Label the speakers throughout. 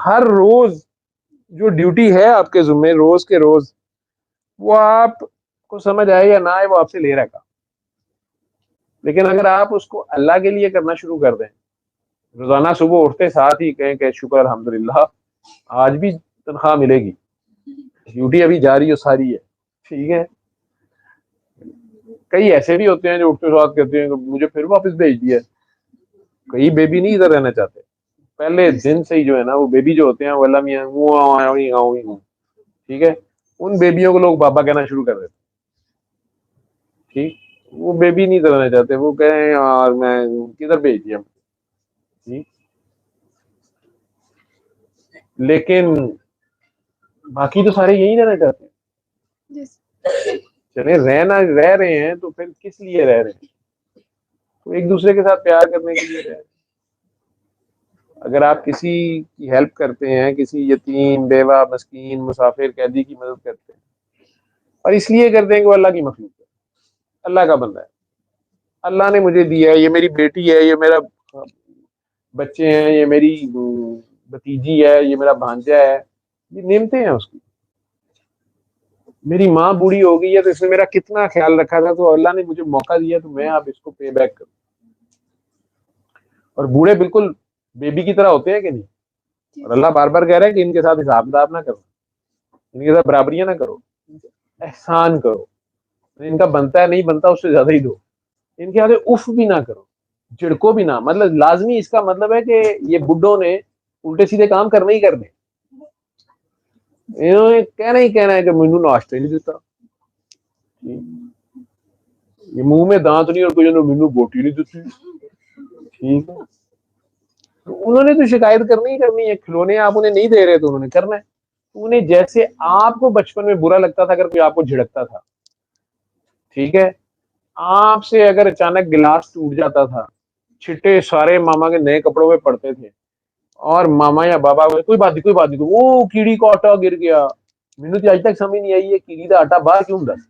Speaker 1: ہر روز جو ڈیوٹی ہے آپ کے ذمے روز کے روز، وہ آپ کو سمجھ آئے یا نہ آئے وہ آپ سے لے رہا گا، لیکن اگر آپ اس کو اللہ کے لیے کرنا شروع کر دیں، روزانہ صبح اٹھتے ساتھ ہی کہیں کہ شکر الحمدللہ آج بھی تنخواہ ملے گی، ڈیوٹی ابھی جاری اور ساری ہے، ٹھیک ہے. کئی ایسے بھی ہوتے ہیں جو اٹھتے ساتھ کہتے ہیں کہ مجھے پھر واپس بھیج دیا. کئی بیبی نہیں ادھر رہنا چاہتے، پہلے دن سے ہی جو ہے نا وہ بیبی جو ہوتے ہیں وہ اللہ میاں ٹھیک ہے، ان بیبیوں کو لوگ بابا کہنا شروع کر دیتے. ٹھیک، وہ بیبی نہیں ادھر رہنا چاہتے، وہ کہیں یار میں کدھر بھیج دیا. ٹھیک، لیکن باقی تو سارے یہی رہنا چاہتے ہیں. چلے رہ رہے ہیں تو پھر کس لیے رہ رہے ہیں؟ تو ایک دوسرے کے ساتھ پیار کرنے کے لیے رہ رہے ہیں. اگر آپ کسی کی ہیلپ کرتے ہیں، کسی یتیم بیوہ مسکین مسافر قیدی کی مدد کرتے ہیں اور اس لیے کرتے ہیں کہ وہ اللہ کی مخلوق ہے، اللہ کا بندہ ہے، اللہ نے مجھے دیا ہے، یہ میری بیٹی ہے، یہ میرا بچے ہیں، یہ میری بھتیجی ہے، یہ میرا بھانجا ہے، یہ نعمتیں ہیں اس کی. میری ماں بوڑھی ہو گئی ہے تو اس نے میرا کتنا خیال رکھا تھا، تو اللہ نے مجھے موقع دیا تو میں اب اس کو پے بیک کروں. اور بوڑھے بالکل بیبی کی طرح ہوتے ہیں کہ نہیں، اور اللہ بار بار کہہ رہا ہے کہ ان کے ساتھ حساب کتاب نہ کرو، ان کے ساتھ برابریاں نہ کرو، احسان کرو، ان کا بنتا ہے نہیں بنتا اس سے زیادہ ہی دو، ان کے آگے اف بھی نہ کرو، جھڑکو بھی نہ. مطلب لازمی اس کا مطلب ہے کہ یہ بڈھوں نے الٹے سیدھے کام کرنے ہی کرنے، انہوں نے کہنا ہے کہ مینو ناشتہ ہی نہیں دیتا، یہ منہ میں دانت نہیں اور کوئی مینو بوٹی نہیں دیتی. ٹھیک ہے، انہوں نے تو شکایت کرنی ہی کرنی ہے. کھلونے آپ انہیں نہیں دے رہے تو انہوں نے کرنا ہے. انہیں جیسے آپ کو بچپن میں برا لگتا تھا اگر کوئی آپ کو جھڑکتا تھا، ٹھیک ہے، آپ سے اگر اچانک گلاس ٹوٹ جاتا تھا، چھٹے سارے ماما کے نئے کپڑوں میں پڑتے تھے اور ماما یا بابا کوئی بات نہیں وہ کیڑی کا آٹا گر گیا، مینو تو آج تک سمجھ نہیں آئی ہے کیڑی کا آٹا باہر کیوں دس.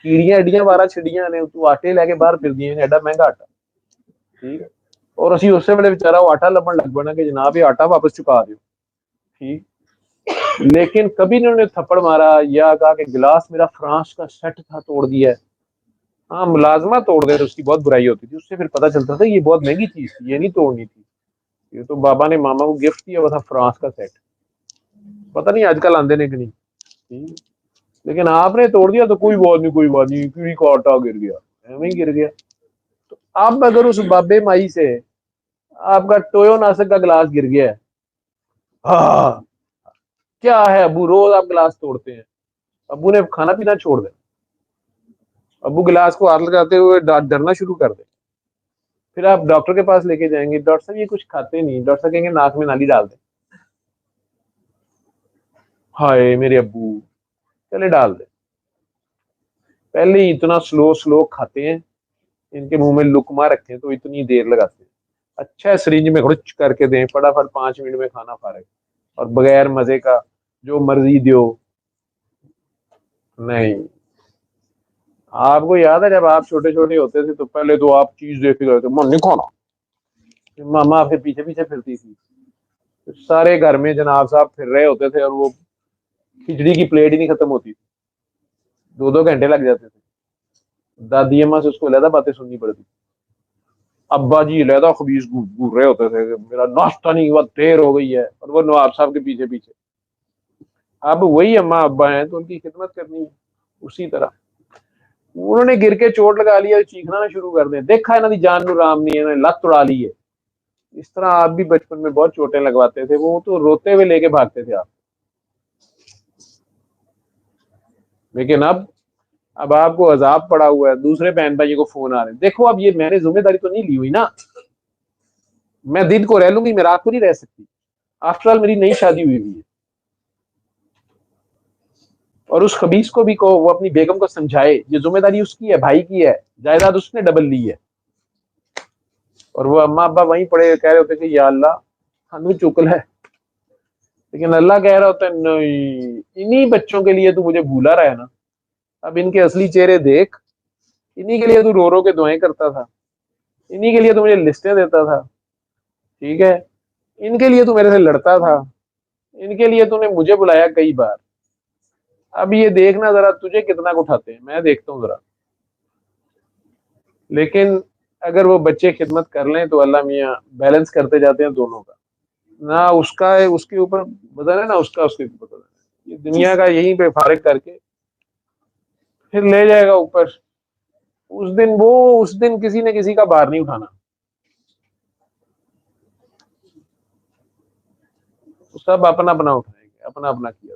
Speaker 1: کیڑیاں ایڈیاں 12 چھڑیاں نے تو آٹے لے کے باہر پھر دیے ایڈا مہنگا آٹا. ٹھیک ہے، اور اسی اس سے بڑے بےچارا وہ آٹا لبن لگ پڑنا کہ جناب یہ آٹا واپس چکا دو. ٹھیک، لیکن کبھی انہوں نے تھپڑ مارا یا کہا کہ گلاس میرا فرانس کا سیٹ تھا توڑ دیا ہے. ہاں ملازمہ توڑ دے تو اس کی بہت برائی ہوتی تھی، اس سے پھر پتہ چلتا تھا یہ بہت مہنگی چیز تھی، یہ نہیں توڑنی تھی، یہ تو بابا نے ماما کو گفٹ کیا وہ تھا فرانس کا سیٹ. پتہ نہیں آج کل آندے نے کہ نہیں، لیکن آپ نے توڑ دیا تو کوئی بات نہیں کیڑی کا آٹا گر گیا، ایویں گر گیا. تو اب اگر اس بابے مائی سے آپ کا ٹویو ناسک کا گلاس گر گیا ہے، ہاں کیا ہے ابو روز آپ گلاس توڑتے ہیں، ابو نے کھانا پینا چھوڑ دیں، ابو گلاس کو ہاتھ لگاتے ہوئے ڈرنا شروع کر دیں. پھر آپ ڈاکٹر کے پاس لے کے جائیں گے، ڈاکٹر صاحب یہ کچھ کھاتے نہیں، ڈاکٹر صاحب کہیں گے ناک میں نالی ڈال دیں. ہائے میرے ابو، چلے ڈال دیں. پہلے ہی اتنا سلو کھاتے ہیں، ان کے منہ میں لقمہ رکھیں تو اتنی دیر لگاتے ہیں. اچھا سرنج میں گھڑچ کر کے دیں، فٹافٹ 5 منٹ میں کھانا فارغ، اور بغیر مزے کا جو مرضی دیو. نہیں، آپ کو یاد ہے جب آپ چھوٹے ہوتے تھے تو پہلے تو آپ چیز دیکھ گئے تھے من نہیں کھانا، ماما پھر پیچھے پھرتی تھی، سارے گھر میں جناب صاحب پھر رہے ہوتے تھے اور وہ کھچڑی کی پلیٹ ہی نہیں ختم ہوتی تھی، 2 گھنٹے لگ جاتے تھے. دادی اماں سے اس کو علیحدہ باتیں سننی پڑتی، ابا جی علیحدہ خبیث گور رہے ہوتے تھے کہ میرا ناشتہ نہیں ہوا دیر ہو گئی ہے، اور وہ نواب صاحب کے پیچھے. اب وہی اماں ابا ہیں تو ان کی خدمت کرنی ہے. اسی طرح انہوں نے گر کے چوٹ لگا لیا، چیخنا نہ شروع کر دیں، دیکھا انہوں نے جان نو رام نہیں ہے، لت اڑا لی ہے. اس طرح آپ بھی بچپن میں بہت چوٹیں لگواتے تھے، وہ تو روتے ہوئے لے کے بھاگتے تھے آپ. لیکن اب آپ کو عذاب پڑا ہوا ہے، دوسرے بہن بھائیوں کو فون آ رہے ہیں، دیکھو اب یہ میں نے ذمہ داری تو نہیں لی ہوئی نا، میں دن کو رہ لوں گی، میں رات کو نہیں رہ سکتی، آفٹر آل میری نئی شادی ہوئی ہے. اور اس خبیث کو بھی وہ اپنی بیگم کو سمجھائے یہ ذمہ داری اس کی ہے، بھائی کی ہے، جائیداد اس نے ڈبل لی ہے. اور وہ اماں ابا وہیں پڑے کہہ رہے ہوتے کہ یا اللہ ہمیں چکل ہے، لیکن اللہ کہہ رہا ہوتا ہے نہیں، انہی بچوں کے لیے تو مجھے بھولا رہا ہے نا، اب ان کے اصلی چہرے دیکھ، انہی کے لیے تو رو کے دعائیں کرتا تھا، انہی کے لیے تو مجھے لسٹیں دیتا تھا. ٹھیک ہے، ان کے لیے تو میرے سے لڑتا تھا، ان کے لیے تو نے مجھے بلایا کئی بار. اب یہ دیکھنا ذرا تجھے کتنا کو اٹھاتے ہیں، میں دیکھتا ہوں ذرا. لیکن اگر وہ بچے خدمت کر لیں تو اللہ میاں بیلنس کرتے جاتے ہیں دونوں کا. نہ اس کا ہے اس کے اوپر بدن ہے، نہ اس کا اس کے اوپر بدن ہے. یہ دنیا کا یہیں پہ فارغ کر کے پھر لے جائے گا اوپر. اس دن کسی نے کسی کا بار نہیں اٹھانا، سب اپنا اپنا اٹھائیں گے، اپنا اپنا کیا.